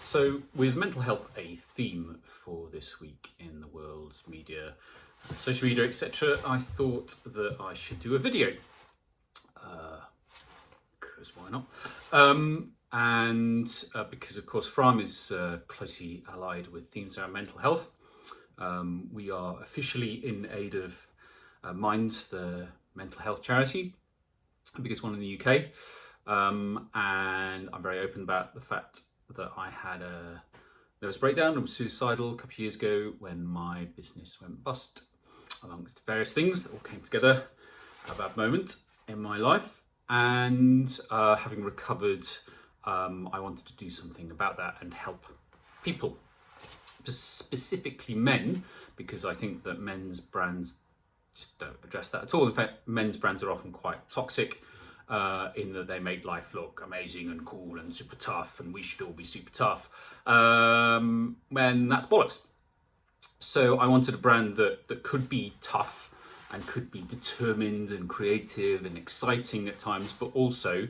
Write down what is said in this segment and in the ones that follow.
So with mental health a theme for this week in the world's media, social media, etc., I thought that I should do a video. Because why not? Because of course FRAHM is closely allied with themes around mental health. We are officially in aid of Minds, the mental health charity, the biggest one in the UK. And I'm very open about the fact that I had a nervous breakdown and was suicidal a couple of years ago when my business went bust, amongst various things that all came together at a bad moment in my life. And having recovered, I wanted to do something about that and help people, specifically men, because I think that men's brands just don't address that at all. In fact, men's brands are often quite toxic in that they make life look amazing and cool and super tough, and we should all be super tough, when that's bollocks. So I wanted a brand that could be tough and could be determined and creative and exciting at times, but also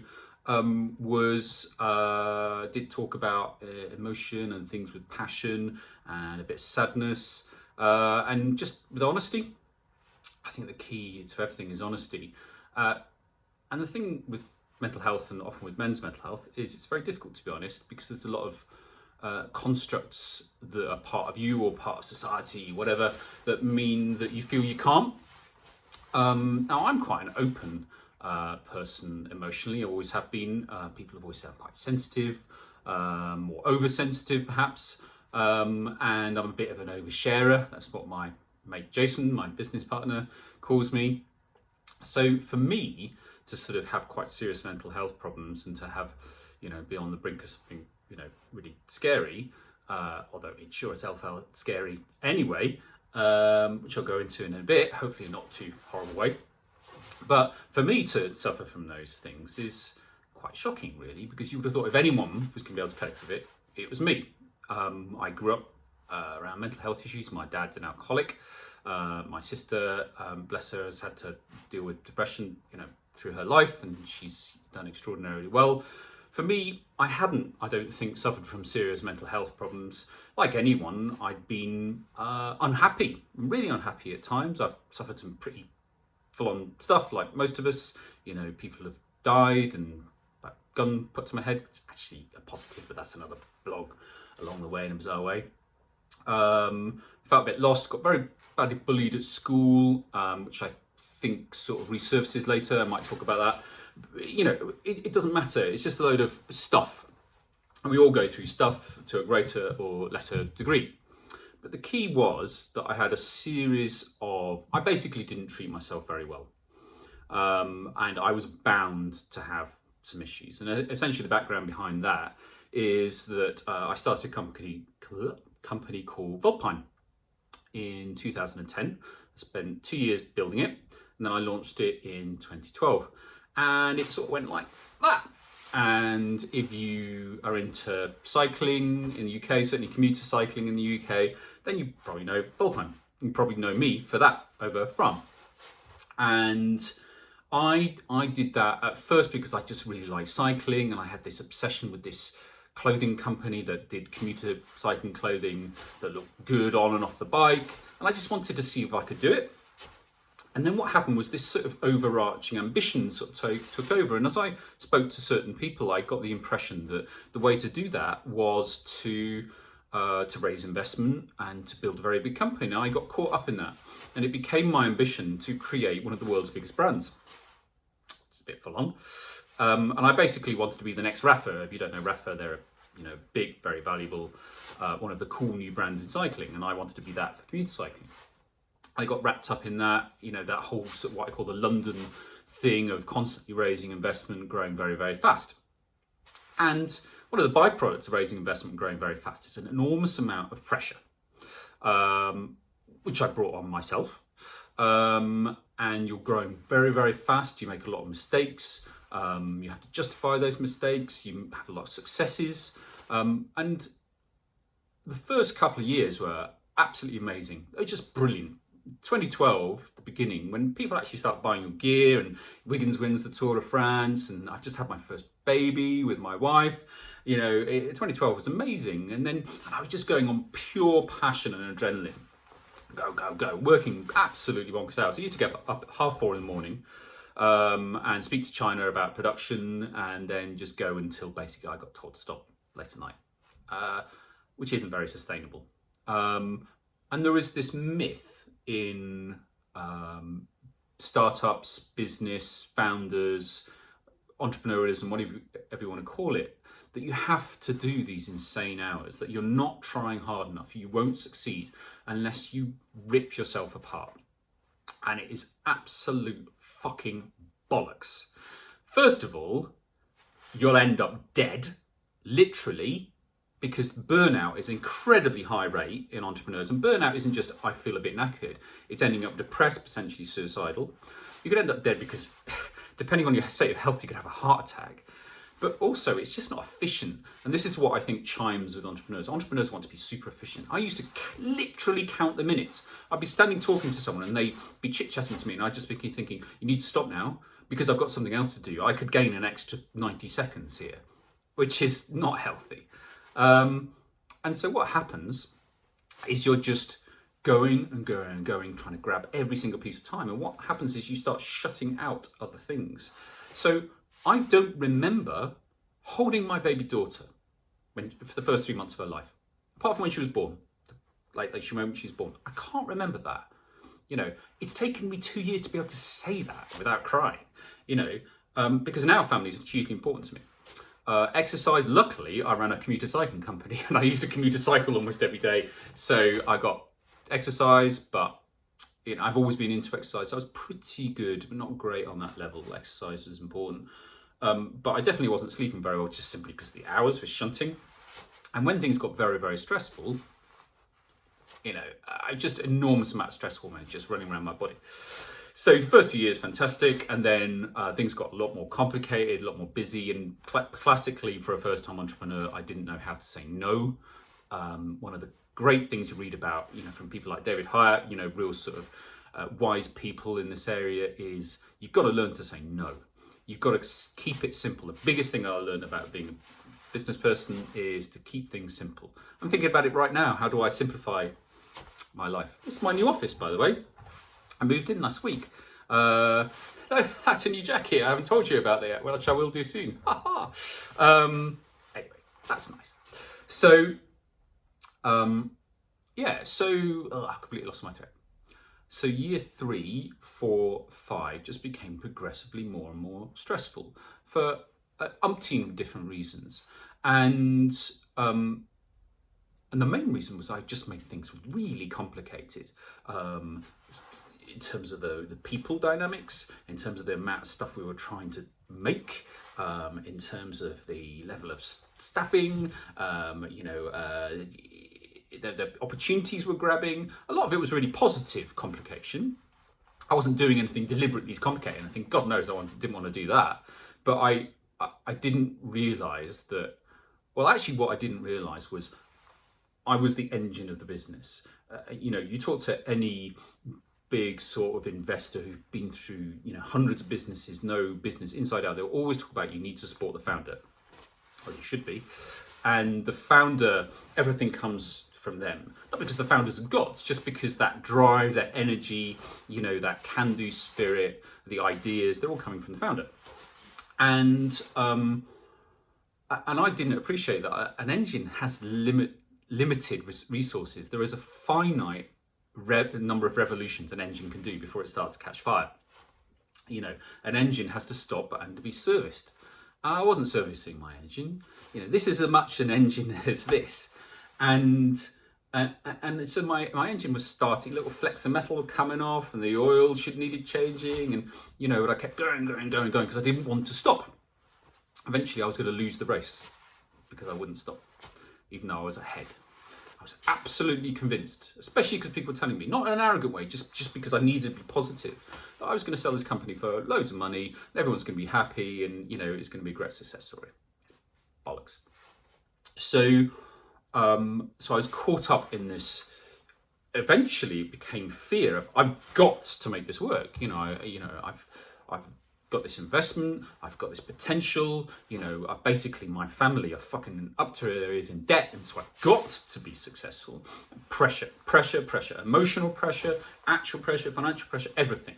did talk about emotion and things with passion and a bit of sadness, and just with honesty. I think the key to everything is honesty. And the thing with mental health, and often with men's mental health, is it's very difficult to be honest, because there's a lot of constructs that are part of you or part of society, whatever, that mean that you feel you can't. Now, I'm quite an open person emotionally. I always have been. People have always said I'm quite sensitive, or oversensitive perhaps, and I'm a bit of an oversharer. That's what my mate Jason, my business partner, calls me. So for me to sort of have quite serious mental health problems and to have, be on the brink of something, really scary, although it sure as hell felt scary anyway, which I'll go into in a bit, hopefully not too horrible way. But for me to suffer from those things is quite shocking, really, because you would have thought if anyone was going to be able to cope with it, it was me. I grew up around mental health issues. My dad's an alcoholic. My sister, bless her, has had to deal with depression, through her life, and she's done extraordinarily well. For me, I don't think, suffered from serious mental health problems. Like anyone, I'd been unhappy, really unhappy at times. I've suffered some pretty full-on stuff, like most of us. People have died and a gun put to my head, which is actually a positive, but that's another blog along the way in a bizarre way. Felt a bit lost, got very badly bullied at school, which I think sort of resurfaces later. I might talk about that. It doesn't matter. It's just a load of stuff. And we all go through stuff to a greater or lesser degree. But the key was that I had a series of... I basically didn't treat myself very well. And I was bound to have some issues. And essentially the background behind that is that I started a company called Vulpine in 2010. I spent 2 years building it, and then I launched it in 2012. And it sort of went like that. And if you are into cycling in the UK, certainly commuter cycling in the UK, then you probably know Vulpine. You probably know me for that over FRAHM. And I did that at first because I just really liked cycling, and I had this obsession with this clothing company that did commuter cycling clothing that looked good on and off the bike. And I just wanted to see if I could do it. And then what happened was this sort of overarching ambition sort of took over. And as I spoke to certain people, I got the impression that the way to do that was to raise investment and to build a very big company. And I got caught up in that. And it became my ambition to create one of the world's biggest brands. It's a bit full on. And I basically wanted to be the next RAFA. If you don't know RAFA, they're a big, very valuable, one of the cool new brands in cycling. And I wanted to be that for commuter cycling. I got wrapped up in that, that whole sort of what I call the London thing of constantly raising investment, growing very, very fast. And one of the byproducts of raising investment, growing very fast, is an enormous amount of pressure, which I brought on myself. And you're growing very, very fast. You make a lot of mistakes. You have to justify those mistakes. You have a lot of successes. And the first couple of years were absolutely amazing. They were just brilliant. 2012, the beginning, when people actually start buying your gear, and Wiggins wins the Tour de France, and I've just had my first baby with my wife, 2012 was amazing. And then I was just going on pure passion and adrenaline. Go, working absolutely bonkers hours. I used to get up at 4:30 in the morning and speak to China about production, and then just go until basically I got told to stop late at night, which isn't very sustainable. And there is this myth in startups, business, founders, entrepreneurialism, whatever you want to call it, that you have to do these insane hours, that you're not trying hard enough. You won't succeed unless you rip yourself apart. And it is absolute fucking bollocks. First of all, you'll end up dead, literally, because burnout is incredibly high rate in entrepreneurs. And burnout isn't just, I feel a bit knackered. It's ending up depressed, potentially suicidal. You could end up dead because, depending on your state of health, you could have a heart attack. But also, it's just not efficient. And this is what I think chimes with entrepreneurs. Entrepreneurs want to be super efficient. I used to literally count the minutes. I'd be standing talking to someone and they'd be chit-chatting to me, and I'd just be thinking, you need to stop now because I've got something else to do. I could gain an extra 90 seconds here, which is not healthy. And so what happens is you're just going and going and going, trying to grab every single piece of time. And what happens is you start shutting out other things. So I don't remember holding my baby daughter for the first 3 months of her life, apart from when she was born, like she moment she was born. I can't remember that. It's taken me 2 years to be able to say that without crying, because now family is hugely important to me. Exercise, luckily, I ran a commuter cycling company and I used to commuter cycle almost every day. So I got exercise, but I've always been into exercise. So I was pretty good, but not great on that level. Exercise was important. But I definitely wasn't sleeping very well, just simply because the hours were shunting. And when things got very, very stressful, just enormous amount of stress hormones just running around my body. So the first 2 years, fantastic. And then things got a lot more complicated, a lot more busy. And classically, for a first-time entrepreneur, I didn't know how to say no. One of the great things you read about, from people like David Hyatt, real sort of wise people in this area, is you've got to learn to say no. You've got to keep it simple. The biggest thing I learned about being a business person is to keep things simple. I'm thinking about it right now. How do I simplify my life? This is my new office, by the way. I moved in last week. That's a new jacket. I haven't told you about that yet, which I will do soon. Anyway, that's nice. So, I completely lost my thread. So year 3, 4, 5 just became progressively more and more stressful for umpteen different reasons. And the main reason was I just made things really complicated. In terms of the people dynamics, in terms of the amount of stuff we were trying to make, in terms of the level of staffing, the opportunities we're grabbing. A lot of it was really positive complication. I wasn't doing anything deliberately complicated. I think God knows didn't want to do that. But I didn't realise that. Well, actually, what I didn't realise was I was the engine of the business. You talk to any big sort of investor who've been through hundreds of businesses, know business inside out, they'll always talk about you need to support the founder, or you should be. And the founder, everything comes from them, not because the founders are gods, just because that drive, that energy, that can-do spirit, the ideas, they're all coming from the founder. And I didn't appreciate that an engine has limited resources. There is a finite number of revolutions an engine can do before it starts to catch fire. An engine has to stop and to be serviced. I wasn't servicing my engine. This is as much an engine as this. And so my engine was starting, little flecks of metal were coming off and the oil needed changing. And, but I kept going because I didn't want to stop. Eventually I was going to lose the race because I wouldn't stop, even though I was ahead. I was absolutely convinced, especially because people were telling me, not in an arrogant way, just because I needed to be positive, that I was going to sell this company for loads of money, and everyone's going to be happy, and it's going to be a great success story. Bollocks. So I was caught up in this. Eventually, it became fear of I've got to make this work. I've got this investment, I've got this potential, basically my family are fucking up to their ears in debt, and so I've got to be successful. Pressure, emotional pressure, actual pressure, financial pressure, everything.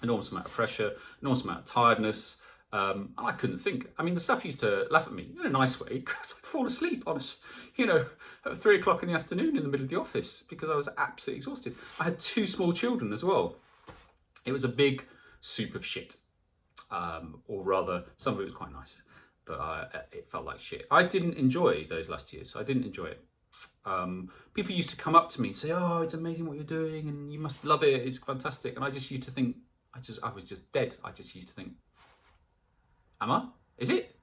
Enormous amount of pressure, enormous amount of tiredness. And I couldn't think. I mean, the staff used to laugh at me in a nice way because I'd fall asleep at 3 o'clock in the afternoon in the middle of the office because I was absolutely exhausted. I had 2 small children as well. It was a big soup of shit. Or rather, some of it was quite nice, but it felt like shit. I didn't enjoy those last years. I didn't enjoy it. People used to come up to me and say, "Oh, it's amazing what you're doing, and you must love it. It's fantastic." And I just used to think, I was just dead. I just used to think, "Am I? Is it?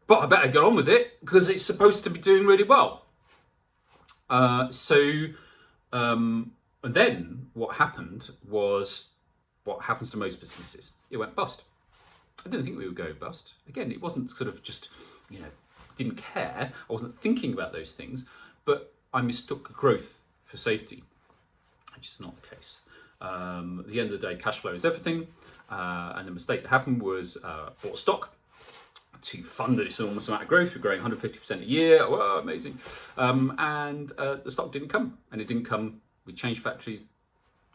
But I better get on with it because it's supposed to be doing really well." And then what happened was what happens to most businesses. It went bust. I didn't think we would go bust. Again, it wasn't sort of just, didn't care. I wasn't thinking about those things, but I mistook growth for safety, which is not the case. At the end of the day, cash flow is everything. And the mistake that happened was bought stock to fund this enormous amount of growth. We're growing 150% a year. Whoa, amazing. And the stock didn't come, and it didn't come. We changed factories.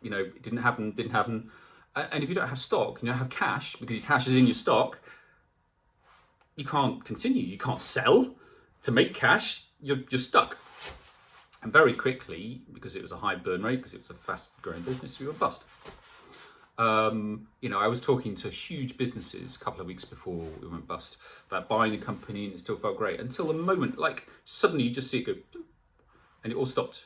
It didn't happen. And if you don't have stock, you don't have cash, because your cash is in your stock, you can't continue. You can't sell to make cash. You're stuck. And very quickly, because it was a high burn rate, because it was a fast-growing business, we were bust. I was talking to huge businesses a couple of weeks before we went bust about buying a company, and it still felt great until the moment, suddenly you just see it go, and it all stopped.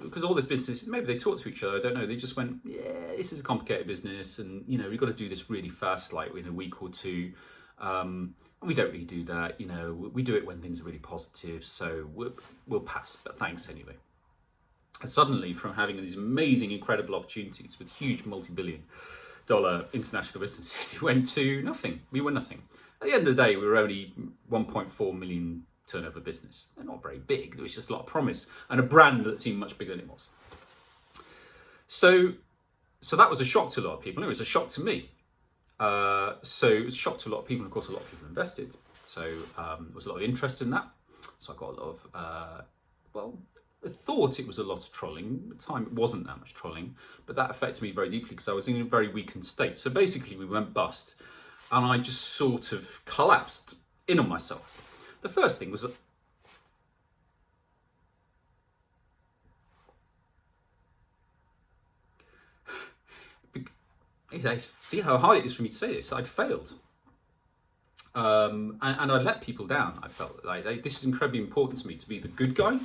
Because all this business, maybe they talk to each other, I don't know, they just went, yeah, this is a complicated business, and we've got to do this really fast, in a week or two. And we don't really do that, we do it when things are really positive, so we'll pass, but thanks anyway. And suddenly, from having these amazing, incredible opportunities with huge multi-billion-dollar international businesses, it went to nothing. We were nothing. At the end of the day, we were only 1.4 million turnover business. They're not very big. There was just a lot of promise and a brand that seemed much bigger than it was. So that was a shock to a lot of people. It was a shock to me. So it was a shock to a lot of people. And of course, a lot of people invested. So there was a lot of interest in that. So I got a lot of, I thought it was a lot of trolling. At the time, it wasn't that much trolling, but that affected me very deeply because I was in a very weakened state. So basically, we went bust, and I just sort of collapsed in on myself. The first thing was that see how hard it is for me to say this. I'd failed, and I'd let people down. I felt like this is incredibly important to me, to be the good guy.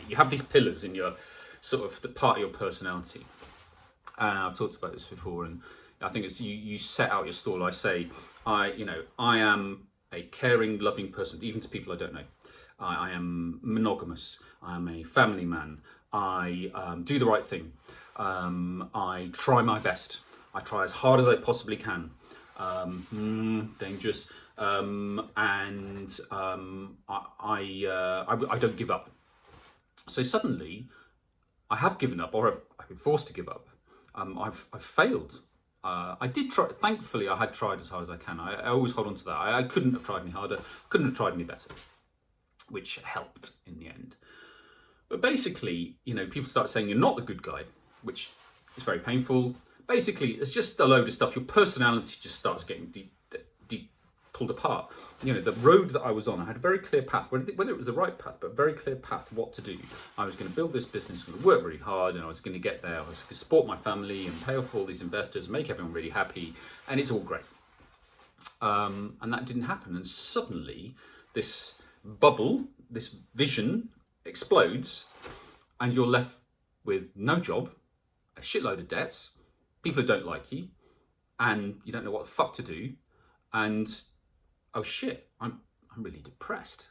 You have these pillars in your sort of the part of your personality. I've talked about this before, and I think it's you set out your stall. I say, I am a caring, loving person, even to people I don't know. I am monogamous. I am a family man. I do the right thing. I try my best. I try as hard as I possibly can. Dangerous. I don't give up. So suddenly, I have given up, or I've been forced to give up. I've failed. I did try. Thankfully, I had tried as hard as I can. I always hold on to that. I couldn't have tried any harder. Couldn't have tried any better, which helped in the end. But basically, people start saying you're not the good guy, which is very painful. Basically, it's just a load of stuff. Your personality just starts getting deep pulled apart. The road that I was on, I had a very clear path, whether it was the right path, but a very clear path what to do. I was going to build this business, I was going to work really hard, and I was going to get there. I was going to support my family and pay off all these investors, make everyone really happy, and it's all great. And that didn't happen. And suddenly, this bubble, this vision explodes, and you're left with no job, a shitload of debts, people who don't like you, and you don't know what the fuck to do, and oh shit, I'm really depressed.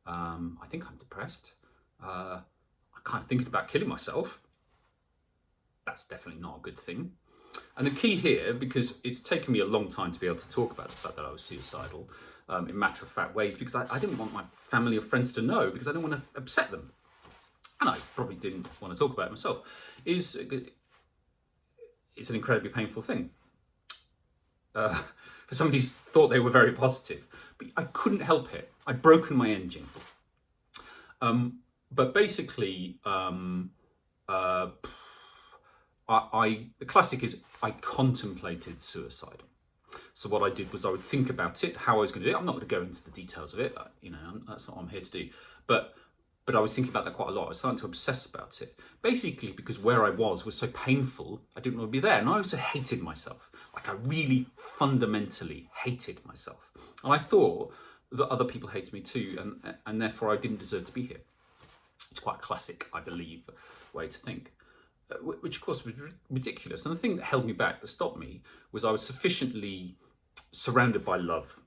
I think I'm depressed. I'm kind of thinking about killing myself. That's definitely not a good thing. And the key here, because it's taken me a long time to be able to talk about the fact that I was suicidal in matter-of-fact ways, because I didn't want my family or friends to know, because I didn't want to upset them. And I probably didn't want to talk about it myself. It's an incredibly painful thing. for somebody who thought they were very positive. But I couldn't help it. I'd broken my engine. But basically, the classic is I contemplated suicide. So what I did was I would think about it, how I was going to do it. I'm not going to go into the details of it, that's not what I'm here to do. But I was thinking about that quite a lot. I was starting to obsess about it. Basically, because where I was so painful, I didn't want to be there. And I also hated myself. Like, I really fundamentally hated myself. And I thought that other people hated me too, and therefore I didn't deserve to be here. It's quite a classic, I believe, way to think. Which of course was ridiculous. And the thing that held me back, that stopped me, was I was sufficiently surrounded by love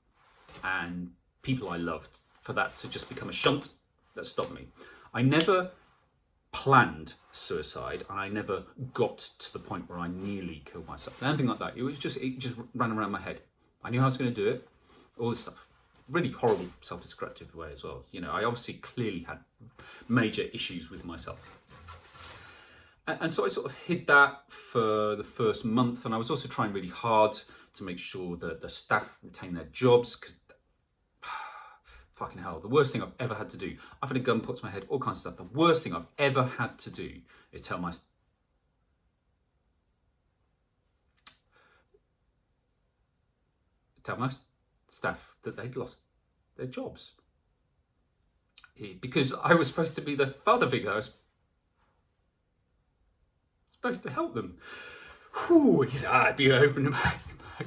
and people I loved for that to just become a shunt that stopped me. I never planned suicide, and I never got to the point where I nearly killed myself. Anything like that. It just ran around my head. I knew I was going to do it. All this stuff. Really horrible, self-destructive way as well. I obviously clearly had major issues with myself. And so I sort of hid that for the first month, and I was also trying really hard to make sure that the staff retain their jobs, because fucking hell, the worst thing I've ever had to do, I've had a gun put to my head, all kinds of stuff. The worst thing I've ever had to do is tell my staff that they'd lost their jobs. Because I was supposed to be the father figure. I was supposed to help them. Whew, I'd be open about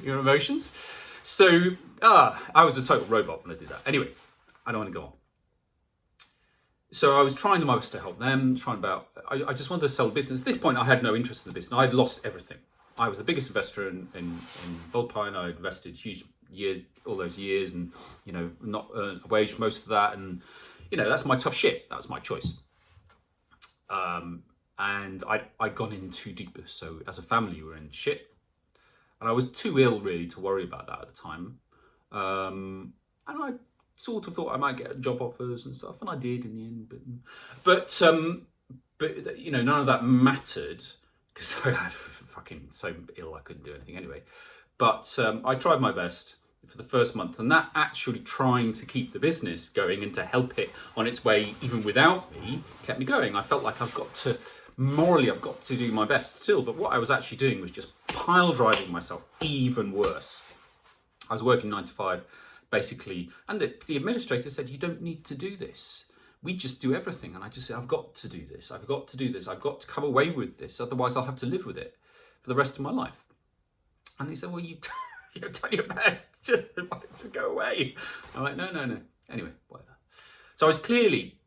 your emotions. So, I was a total robot when I did that. Anyway, I don't want to go on. So I was trying my best to help them, I just wanted to sell the business. At this point, I had no interest in the business. I'd lost everything. I was the biggest investor in Vulpine. I invested huge years, all those years, and, not earned a wage most of that. And, that's my tough shit. That was my choice. And I'd gone in too deep. So as a family, we were in shit. And I was too ill really to worry about that at the time. And I sort of thought I might get job offers and stuff, and I did in the end. But none of that mattered, because I had fucking so ill I couldn't do anything anyway. But I tried my best for the first month, and that actually trying to keep the business going and to help it on its way even without me kept me going. I felt like I've got to do my best still, but what I was actually doing was just pile driving myself even worse. I was working 9 to 5 basically, and the administrator said, you don't need to do this. We just do everything. And I just said, I've got to do this. I've got to do this. I've got to come away with this. Otherwise I'll have to live with it for the rest of my life. And they said, well, you've done your best to go away. I'm like, no. Anyway, whatever. So I was clearly,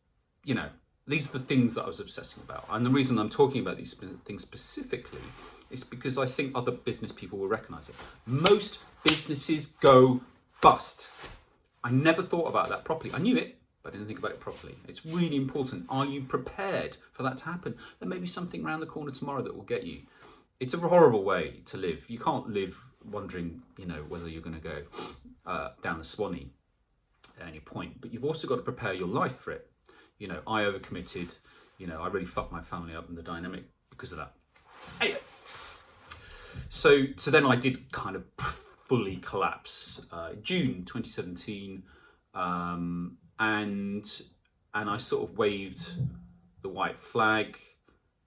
these are the things that I was obsessing about. And the reason I'm talking about these things specifically is because I think other business people will recognize it. Most businesses go bust. I never thought about that properly. I knew it, but I didn't think about it properly. It's really important. Are you prepared for that to happen? There may be something around the corner tomorrow that will get you. It's a horrible way to live. You can't live wondering, whether you're going to go down the Swanee at any point. But you've also got to prepare your life for it. I overcommitted. I really fucked my family up in the dynamic because of that. Anyway, so then I did kind of fully collapse June 2017, and I sort of waved the white flag,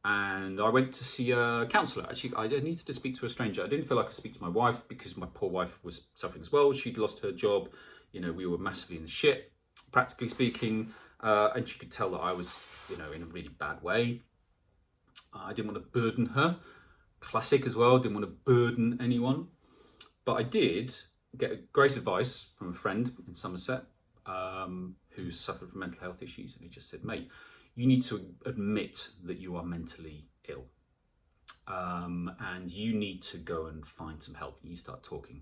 and I went to see a counsellor. Actually, I needed to speak to a stranger. I didn't feel like I could speak to my wife because my poor wife was suffering as well. She'd lost her job. We were massively in the shit, practically speaking, and she could tell that I was, in a really bad way. I didn't want to burden her. Classic as well. Didn't want to burden anyone. But I did get great advice from a friend in Somerset who suffered from mental health issues. And he just said, mate, you need to admit that you are mentally ill. And you need to go and find some help. You start talking.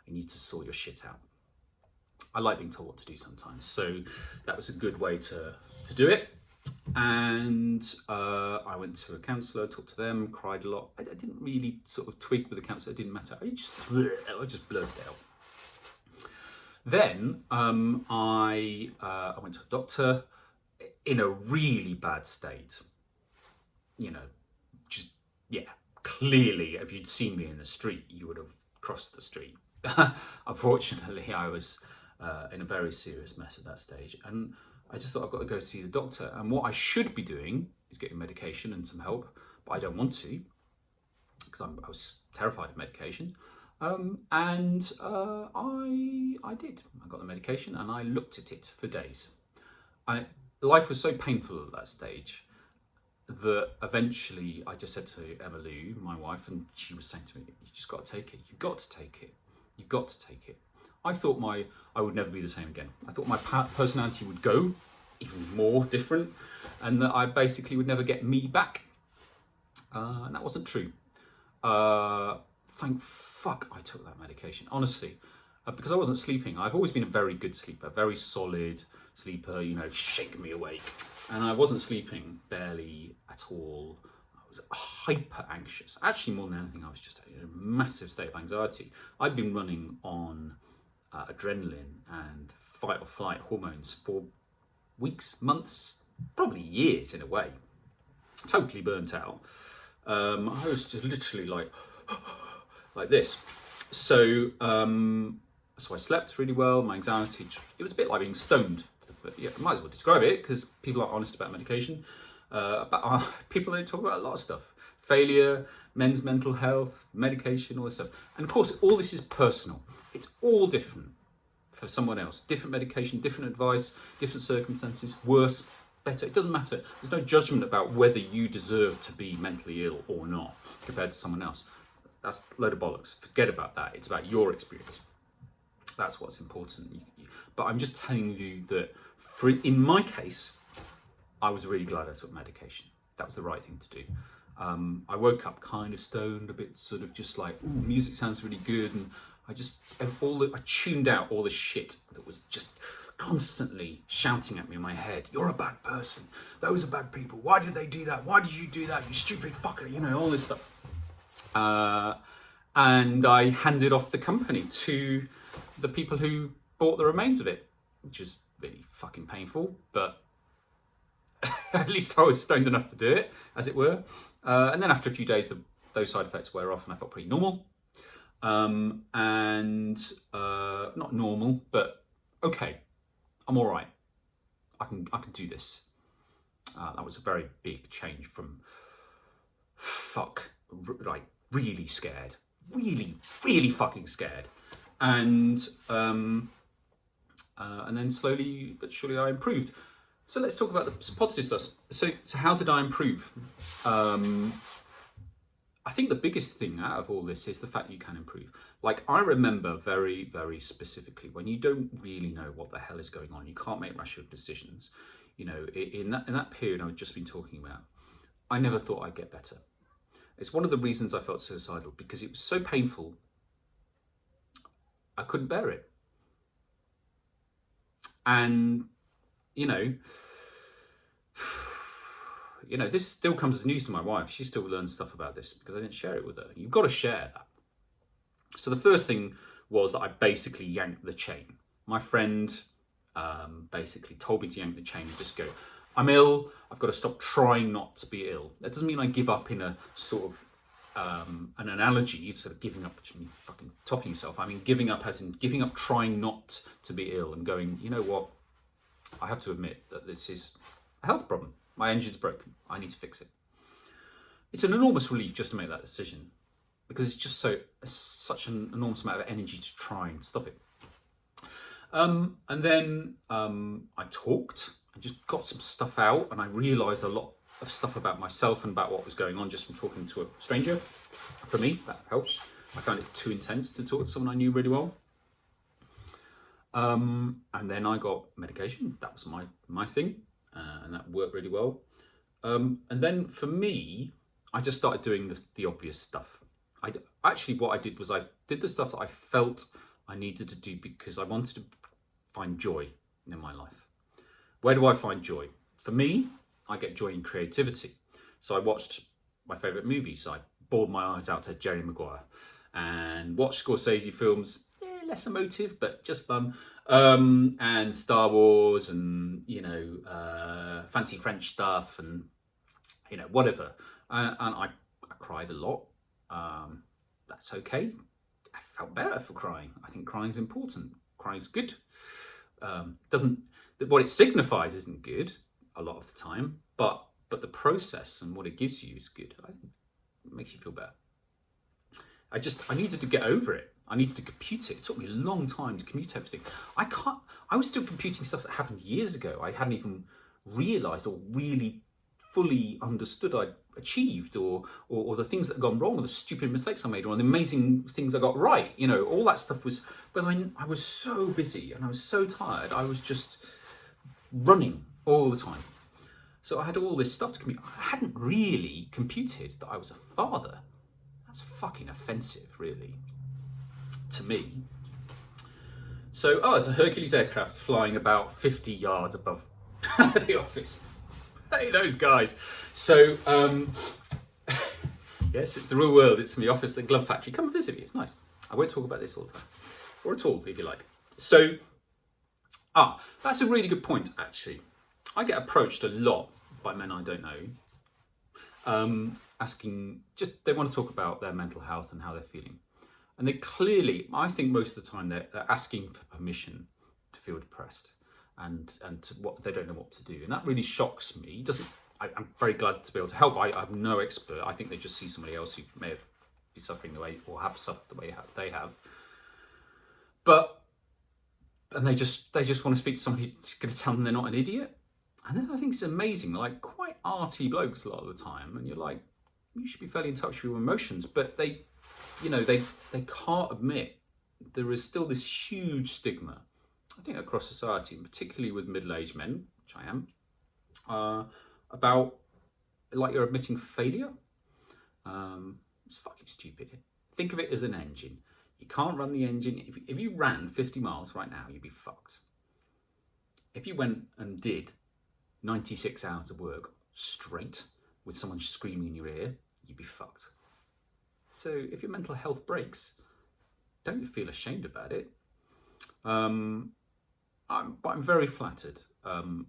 You need to sort your shit out. I like being told what to do sometimes. So that was a good way to do it. And I went to a counsellor, talked to them, cried a lot. I didn't really sort of tweak with the counsellor. It didn't matter. I just blurted it out. Then I went to a doctor in a really bad state. Clearly, if you'd seen me in the street, you would have crossed the street. unfortunately, I was in a very serious mess at that stage, and I just thought I've got to go see the doctor. And what I should be doing is getting medication and some help, but I don't want to because I was terrified of medication. I did. I got the medication and I looked at it for days. Life was so painful at that stage that eventually I just said to Emma Lou, my wife, and she was saying to me, "You just got to take it. You've got to take it. You've got to take it." I thought I would never be the same again. I thought my personality would go even more different, and that I basically would never get me back. And that wasn't true. Thank fuck I took that medication, honestly, because I wasn't sleeping. I've always been a very good sleeper, very solid sleeper, shake me awake. And I wasn't sleeping, barely at all. I was hyper anxious. Actually, more than anything, I was just in a massive state of anxiety. I'd been running on adrenaline and fight or flight hormones for weeks, months, probably years in a way. Totally burnt out. I was just literally like this. So I slept really well. My anxiety, it was a bit like being stoned. Yeah, I might as well describe it because people aren't honest about medication. But people don't talk about a lot of stuff. Failure, men's mental health, medication, all this stuff. And of course, all this is personal. It's all different for someone else. Different medication, different advice, different circumstances, worse, better. It doesn't matter. There's no judgment about whether you deserve to be mentally ill or not compared to someone else. That's a load of bollocks. Forget about that. It's about your experience. That's what's important. But I'm just telling you that in my case, I was really glad I took medication. That was the right thing to do. I woke up kind of stoned, a bit sort of just like, ooh, music sounds really good. And I tuned out all the shit that was just constantly shouting at me in my head. You're a bad person. Those are bad people. Why did they do that? Why did you do that? You stupid fucker. All this stuff. And I handed off the company to the people who bought the remains of it, which is really fucking painful, but at least I was stoned enough to do it, as it were. And then after a few days, those side effects wear off and I felt pretty normal. Not normal, but okay, I'm all right. I can do this. That was a very big change from really scared, really fucking scared. And then slowly but surely I improved. So let's talk about the positive stuff. So how did I improve? I think the biggest thing out of all this is the fact you can improve. Like, I remember very, very specifically when you don't really know what the hell is going on, you can't make rational decisions. In that period I've just been talking about, I never thought I'd get better. It's one of the reasons I felt suicidal, because it was so painful, I couldn't bear it. And, this still comes as news to my wife. She still learns stuff about this because I didn't share it with her. You've got to share that. So the first thing was that I basically yanked the chain. My friend basically told me to yank the chain and just go, I'm ill, I've got to stop trying not to be ill. That doesn't mean I give up in a sort of an analogy, sort of giving up, fucking topping yourself. I mean, giving up as in giving up trying not to be ill and going, you know what, I have to admit that this is a health problem. My engine's broken. I need to fix it. It's an enormous relief just to make that decision, because it's just such an enormous amount of energy to try and stop it. And then I talked. I just got some stuff out, and I realised a lot of stuff about myself and about what was going on just from talking to a stranger. For me, that helped. I found it too intense to talk to someone I knew really well. And then I got medication. That was my thing, and that worked really well. And then for me, I just started doing the obvious stuff. What I did was I did the stuff that I felt I needed to do because I wanted to find joy in my life. Where do I find joy? For me, I get joy in creativity. So I watched my favourite movies. I bawled my eyes out to Jerry Maguire and watched Scorsese films, less emotive, but just fun. And Star Wars and, fancy French stuff and, whatever. And I cried a lot. That's okay. felt better for crying. I think crying is important. Crying is good. Doesn't what it signifies isn't good a lot of the time, but the process and what it gives you is good. I think it makes you feel better. I needed to get over it. I needed to compute it. It took me a long time to compute everything. I was still computing stuff that happened years ago. I hadn't even realised or really fully understood I'd achieved, or the things that had gone wrong, or the stupid mistakes I made, or the amazing things I got right. You know, all that stuff was, but I was so busy and I was so tired. I was just running all the time. So I had all this stuff to compute. I hadn't really computed that I was a father. That's fucking offensive, really, to me. So, it's a Hercules aircraft flying about 50 yards above the office. Hey, those guys. So, yes, it's the real world. It's my office at Glove Factory. Come and visit me. It's nice. I won't talk about this all the time. Or at all, if you like. So, that's a really good point, actually. I get approached a lot by men I don't know, asking, they want to talk about their mental health and how they're feeling. And they clearly, I think most of the time, they're asking for permission to feel depressed. And to what they don't know what to do, and that really shocks me. I'm very glad to be able to help. I'm no expert. I think they just see somebody else who may be suffering the way, or have suffered the way they have. And they just want to speak to somebody who's going to tell them they're not an idiot. And then I think it's amazing, like quite arty blokes a lot of the time, and you're like, you should be fairly in touch with your emotions, but they can't admit there is still this huge stigma, I think, across society, and particularly with middle-aged men, which I am, about, like, you're admitting failure. It's fucking stupid. Think of it as an engine. You can't run the engine. If you ran 50 miles right now, you'd be fucked. If you went and did 96 hours of work straight with someone screaming in your ear, you'd be fucked. So if your mental health breaks, don't feel ashamed about it. But I'm very flattered to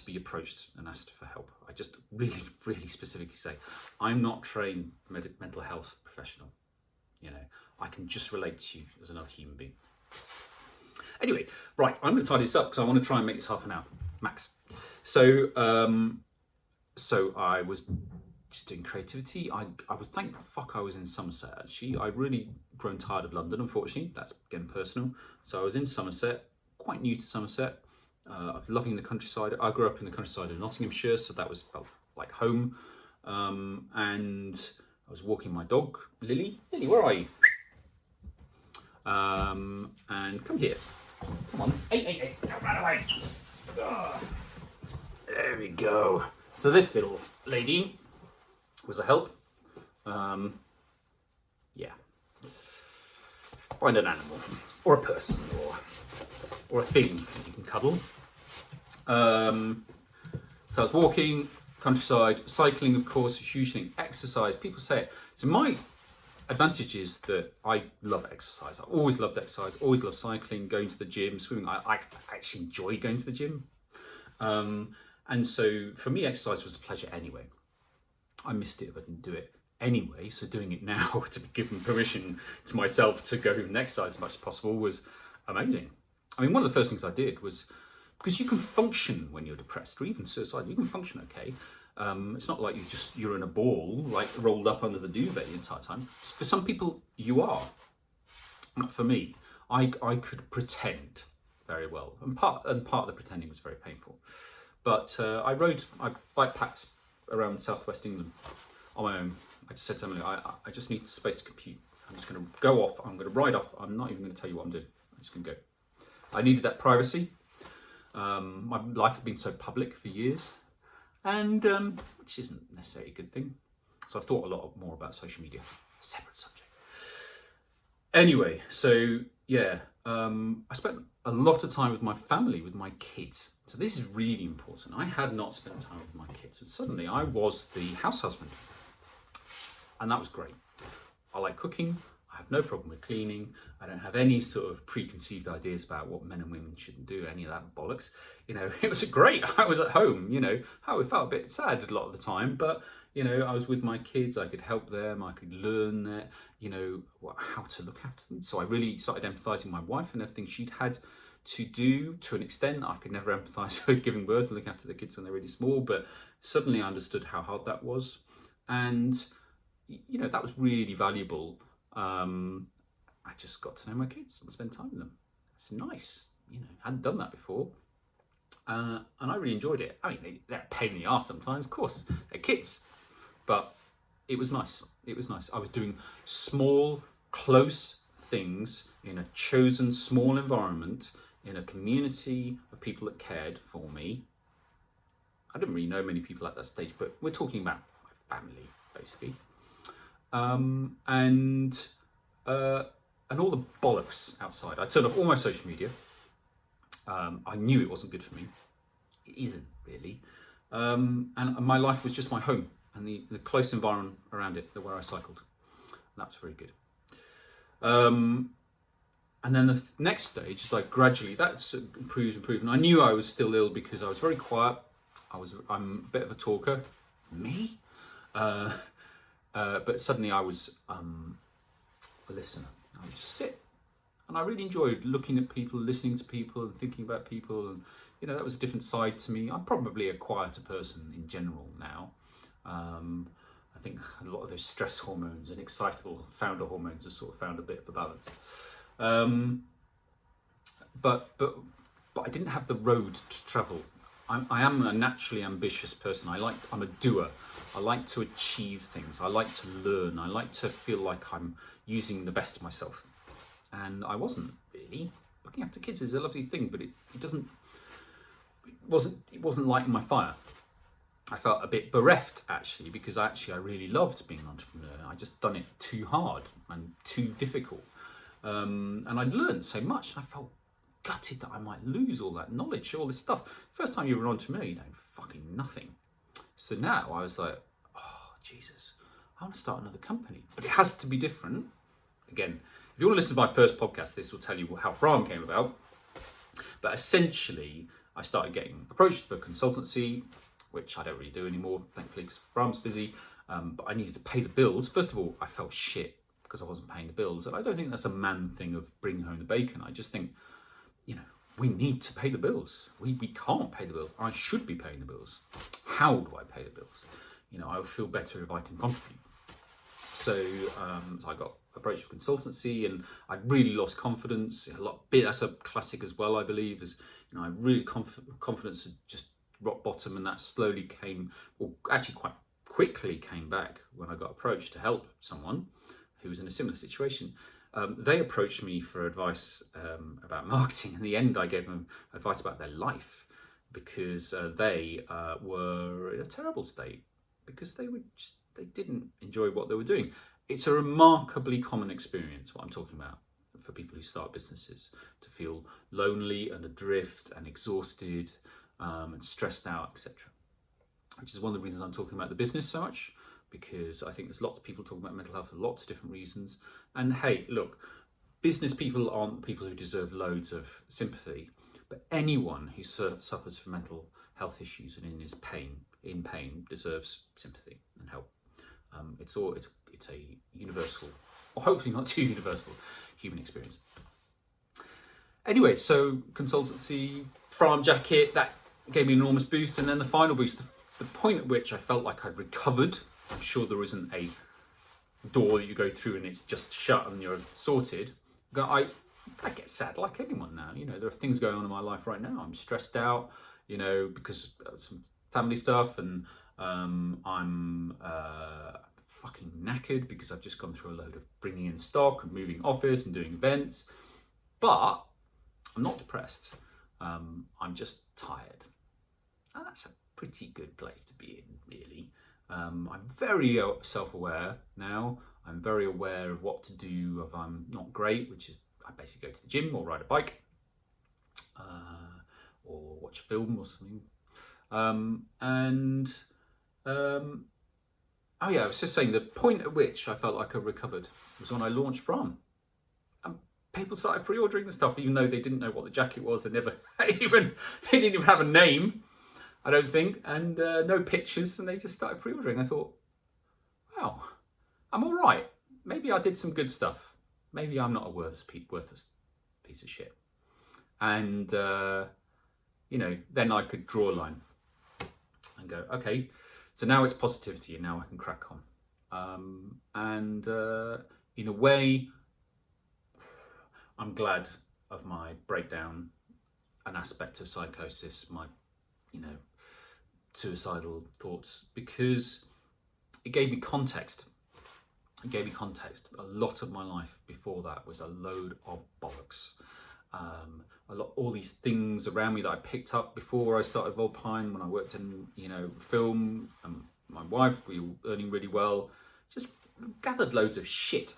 be approached and asked for help. I just really, really specifically say, I'm not trained mental health professional. You know, I can just relate to you as another human being. Anyway, right, I'm going to tidy this up because I want to try and make this half an hour max. So I was just doing creativity. I was, thank fuck I was in Somerset, actually. I'd really grown tired of London, unfortunately. That's getting personal. So I was in Somerset, quite new to Somerset, loving the countryside. I grew up in the countryside of Nottinghamshire, so that was like home. And I was walking my dog, Lily. Lily, where are you? And come here. Come on. Hey, don't run away. There we go. So this little lady was a help. Yeah. Find an animal, or a person, or a thing that you can cuddle. So I was walking, countryside, cycling, of course, a huge thing. Exercise, people say it. So my advantage is that I love exercise. I always loved exercise, always loved cycling, going to the gym, swimming. I actually enjoy going to the gym. And so for me, exercise was a pleasure anyway. I missed it if I didn't do it anyway. So doing it now, to be given permission to myself to go and exercise as much as possible, was amazing. I mean, one of the first things I did was, because you can function when you're depressed, or even suicidal, you can function okay. It's not like you're in a ball, like rolled up under the duvet the entire time. For some people, you are. Not for me. I could pretend very well, and part of the pretending was very painful. But I bike packed around southwest England on my own. I just said to Emily, I just need space to compute. I'm just going to go off. I'm going to ride off. I'm not even going to tell you what I'm doing. I'm just going to go. I needed that privacy. My life had been so public for years, and which isn't necessarily a good thing. So I thought a lot more about social media. Separate subject. Anyway, so yeah, I spent a lot of time with my family, with my kids. So this is really important. I had not spent time with my kids, and suddenly I was the house husband, and that was great. I like cooking. I have no problem with cleaning. I don't have any sort of preconceived ideas about what men and women shouldn't do, any of that bollocks. You know, it was great. I was at home, you know, I felt a bit sad a lot of the time, but, you know, I was with my kids, I could help them, I could learn that, you know, how to look after them. So I really started empathising my wife and everything she'd had to do to an extent. I could never empathise with giving birth and looking after the kids when they're really small, but suddenly I understood how hard that was. And, you know, that was really valuable. I just got to know my kids and spend time with them. It's nice, you know, I hadn't done that before. And I really enjoyed it. I mean, they're a pain in the arse sometimes, of course, they're kids, but it was nice. It was nice. I was doing small, close things in a chosen small environment, in a community of people that cared for me. I didn't really know many people at that stage, but we're talking about my family, basically. And all the bollocks outside. I turned off all my social media. I knew it wasn't good for me. It isn't really. And my life was just my home and the close environment around it, where I cycled. And that was very good. And then the next stage is like gradually that's improved. And I knew I was still ill because I was very quiet. I'm a bit of a talker. Me? But suddenly I was a listener. I would just sit. And I really enjoyed looking at people, listening to people and thinking about people. And, you know, that was a different side to me. I'm probably a quieter person in general now. I think a lot of those stress hormones and excitable founder hormones have sort of found a bit of a balance. But I didn't have the road to travel. I am a naturally ambitious person. I'm a doer. I like to achieve things. I like to learn. I like to feel like I'm using the best of myself. And I wasn't really. Looking after kids is a lovely thing, but it wasn't lighting my fire. I felt a bit bereft actually, because I really loved being an entrepreneur. I just done it too hard and too difficult. And I'd learned so much, and I felt gutted that I might lose all that knowledge, all this stuff. First time you were an entrepreneur, you know fucking nothing. So now I was like, oh Jesus, I want to start another company, but it has to be different. Again, if you want to listen to my first podcast, this will tell you how FRAHM came about. But essentially, I started getting approached for consultancy, which I don't really do anymore, thankfully, because FRAHM's busy. But I needed to pay the bills. First of all, I felt shit because I wasn't paying the bills. And I don't think that's a man thing of bringing home the bacon. I just think, you know, we need to pay the bills. We can't pay the bills. I should be paying the bills. How do I pay the bills? You know, I would feel better if I can contribute. So I got approached for consultancy, and I really lost confidence. That's a classic as well, I believe. Is, you know, I really confidence had just rock bottom, and that slowly came, or actually quite quickly came back when I got approached to help someone who was in a similar situation. They approached me for advice about marketing. In the end, I gave them advice about their life, because they were in a terrible state because they didn't enjoy what they were doing. It's a remarkably common experience, what I'm talking about, for people who start businesses, to feel lonely and adrift and exhausted and stressed out, etc. Which is one of the reasons I'm talking about the business so much, because I think there's lots of people talking about mental health for lots of different reasons. And hey, look, business people aren't people who deserve loads of sympathy, but anyone who suffers from mental health issues and is in pain deserves sympathy and help. It's a universal, or hopefully not too universal, human experience. Anyway, so consultancy, FRAHM jacket, that gave me an enormous boost. And then the final boost, the point at which I felt like I'd recovered. I'm sure there isn't a door that you go through and it's just shut and you're sorted. I get sad like anyone now. You know, there are things going on in my life right now. I'm stressed out, you know, because of some family stuff, and I'm fucking knackered because I've just gone through a load of bringing in stock and moving office and doing events. But I'm not depressed. I'm just tired. And that's a pretty good place to be in, really. I'm very self-aware now. I'm very aware of what to do if I'm not great, which is I basically go to the gym or ride a bike or watch a film or something. And Oh yeah, I was just saying the point at which I felt like I recovered was when I launched FRAHM. And people started pre-ordering the stuff, even though they didn't know what the jacket was. They never even, they didn't even have a name, I don't think, and no pictures, and they just started pre-ordering. I thought, wow, I'm all right. Maybe I did some good stuff. Maybe I'm not a worthless piece of shit. And, you know, then I could draw a line and go, okay, so now it's positivity and now I can crack on. In a way, I'm glad of my breakdown, an aspect of psychosis, my, you know, suicidal thoughts, because it gave me context. It gave me context. A lot of my life before that was a load of bollocks. All these things around me that I picked up before I started Vulpine, when I worked in, you know, film, and my wife, we were earning really well, just gathered loads of shit.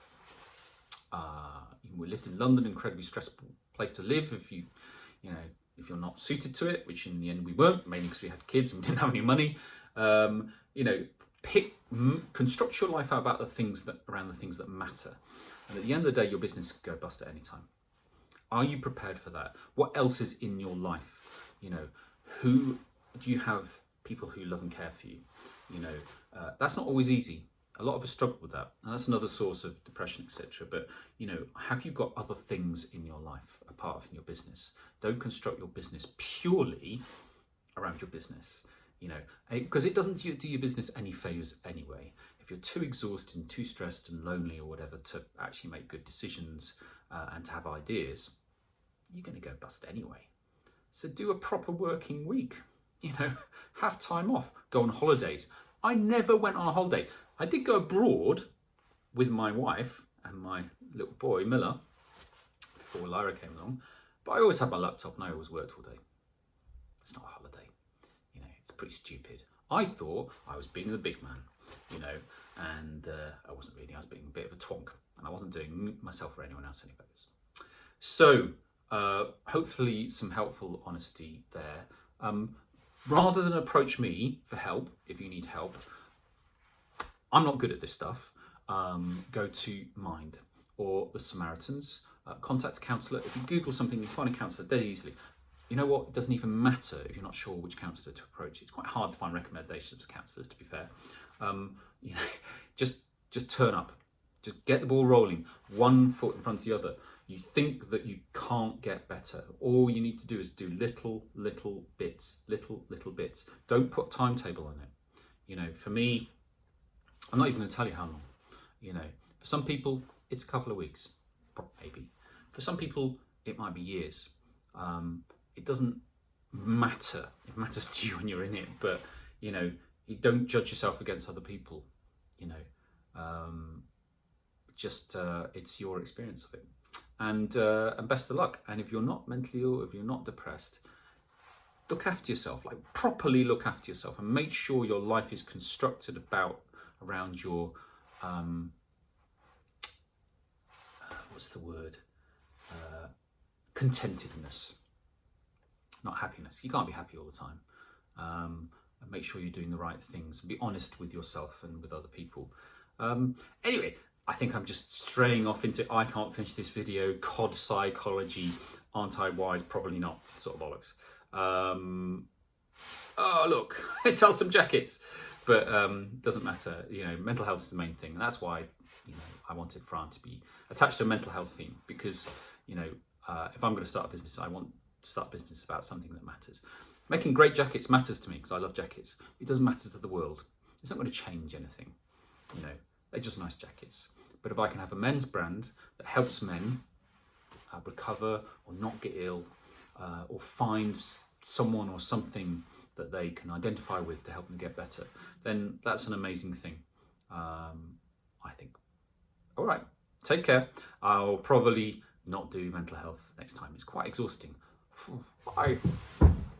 We lived in London, incredibly stressful place to live if if you're not suited to it, which in the end we weren't, mainly because we had kids and we didn't have any money. You know, construct your life out about around the things that matter. And at the end of the day, your business could go bust at any time. Are you prepared for that? What else is in your life? You know, who do you have? People who love and care for you. You know, that's not always easy. A lot of us struggle with that, and that's another source of depression, etc. But you know, have you got other things in your life apart from your business? Don't construct your business purely around your business. You know, because it doesn't do your business any favors anyway. If you're too exhausted and too stressed and lonely or whatever to actually make good decisions and to have ideas, you're going to go bust anyway. So do a proper working week. You know, have time off, go on holidays. I never went on a holiday. I did go abroad with my wife and my little boy, Miller, before Lyra came along, but I always had my laptop and I always worked all day. It's not a holiday. You know, it's pretty stupid. I thought I was being the big man, you know, and I wasn't really. I was being a bit of a twonk, and I wasn't doing myself or anyone else any favours. So, hopefully some helpful honesty there. Rather than approach me for help, if you need help, I'm not good at this stuff. Go to Mind or the Samaritans. Contact a counsellor. If you Google something, you find a counsellor dead easily. You know what? It doesn't even matter if you're not sure which counsellor to approach. It's quite hard to find recommendations of counsellors, to be fair. You know, just turn up. Just get the ball rolling. One foot in front of the other. You think that you can't get better. All you need to do is do little bits, little bits. Don't put a timetable on it. You know, for me, I'm not even going to tell you how long. You know, for some people, it's a couple of weeks, maybe. For some people, it might be years. It doesn't matter. It matters to you when you're in it, but you know, you don't judge yourself against other people. You know, it's your experience of it. And best of luck. And if you're not mentally ill, if you're not depressed, look after yourself. Like properly look after yourself, and make sure your life is constructed around your what's the word? Contentedness, not happiness. You can't be happy all the time. And make sure you're doing the right things. And be honest with yourself and with other people. Anyway. I think I'm just straying off into I can't finish this video, COD psychology, aren't I wise? Probably not, sort of bollocks. Oh, look, I sell some jackets. But doesn't matter, you know, mental health is the main thing. And that's why, you know, I wanted FRAHM to be attached to a mental health theme. Because, you know, if I'm going to start a business, I want to start a business about something that matters. Making great jackets matters to me because I love jackets. It doesn't matter to the world. It's not going to change anything, you know. They're just nice jackets. But if I can have a men's brand that helps men recover or not get ill or find someone or something that they can identify with to help them get better, then that's an amazing thing, I think. All right, take care. I'll probably not do mental health next time. It's quite exhausting. Bye.